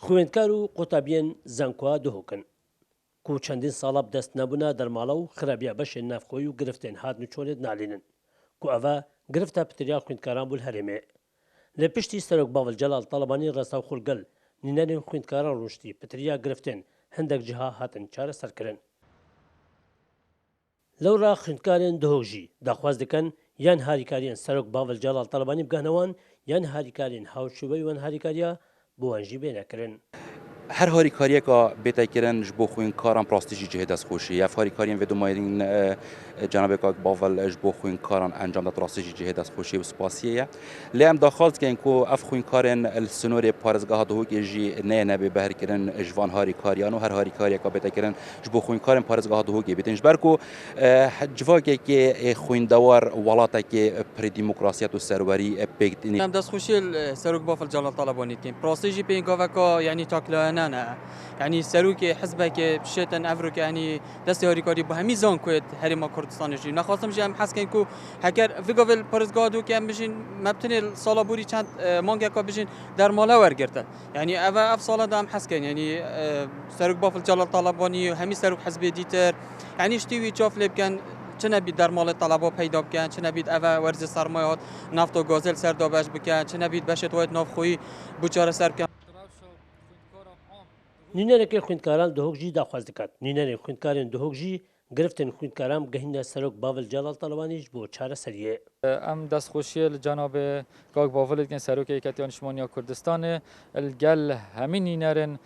خوێندکار و قوتابیان زانکۆ دهۆکن کو چەندین ساڵە دەست نەبوونا دەرماڵە و خراپیا بەشێن نافخۆی و گرفتێن هاتن چۆلێت نالێنن کو ئەڤە گرفتە پتریا خوێندکاران بوو هەرێمێ لە پشتی سەرۆک باوەل جەلال تەڵەبانی ڕێسا و خولگەل نینەرێن خوێندکاران ڕۆشتی پتریا گرفتێن هەندێک جیها هاتن چارە سەرکردن لەورا خوێندکارێن دهۆژی داخواز دەکەن یان هاریکاریان سەرۆک باوەل جەلال تەڵەبانی بگەنەوەن یان هاریکارێن هاوشوبەی وان هاریکاریە بۆ وانژی بێنەکردن هر هاریکاریەکە بێتەکردن ji bo خوێندکاران پراستیژی جهێ دەستخۆشی ev هاریکاریên vê domayîn cenabeka bavel ji bo خوێندکاران enjam da rastîjî cihê destxoşiyê û spasiyê ye lê em daxwaz dikin ku ev خوێندkarên li sînorê parêzgeha dihokê jî neyê nebe beherkirin ji van harîkariyan û her harîkariyeka bêtekirin ji bo خوێندkarên parêzgeha dihokê bêtin ji ber ku civakekê خوێندewar welatekê pêdîmokrasiyet û serwerî pêkdînî em destxoşiyê Serok Bafel Celal Talebanî dikin prostê jî pêngaveka yanî taklayana yani serokê hizbekê şêtin evrokê yanî destê harîkarî bi hemî zan ku herêma Kurdistanê jî nexwastim jî em hezkin ku heger vigavel parêzgeha dihokê em bijîn me bitinê sala borî çend mangeka bijîn dermala wergirtin yani ev sala da em hezkin yani Serok Bafel Celal Talebanî hemî serok hizbê dîtir yani ştî wî çaf lê bikin çi nebît dermalê talaba peyda bikin çi nebît ev werzê sermaya hat neft û gazel serdabeş bikin çi nebît beşê wet navxwî bû çareser bikin نینەرێکی خوێندکاران دهۆک ژی داخواز دەکات نینەرێک خوێندکارێن دهۆک ژی گرفتن خوێندکاران گەهینە سەرۆک باوەل جەلال تەڵەبانیش بۆ چارەسەریە ام دستخوشی جناب گاگ باولید که سروک ایکتیان شمالیا کردستان الگل همین نرن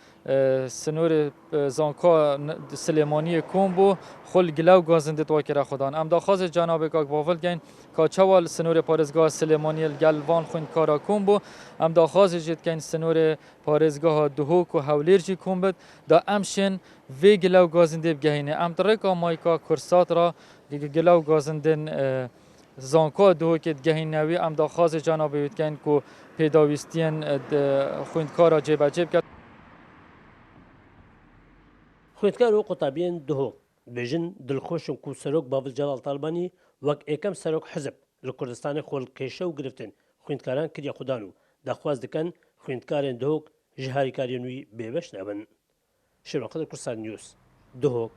سنور زانکا سلیمانی کومبو خل گلو گازنده تو کرا خدان ام داخواز جناب گاگ باولید که کاچوال سنور پارزگاه سلیمانی الگل وان خوین کارا کومبو ام داخواز جد که سنور پارزگاه دهوک و هولرجی کومبد دا امشن وی گلو گازنده بگهینه ام ترکا مایکا کرسات را گلو گازندن زانکا دهوکت گهین نوی ام داخواز جناب ویدکن کو پیداویستین خوێندکارا جێبەجێ بکات خوێندکار و قوتابیان دهۆک بێژن دڵخۆشن کو سەرۆک باوەل جەلال تەڵەبانی وەک یەکەم سەرۆک حزب لە کوردستانی خۆڵکێشە و گرفتن خوێندکاران کردیا خوددان و داخواز دەکەن خوێندکارێن دهۆک ji هاریکاریên wî bêbeş nebin. Şêwaqedê Kursan News Duhok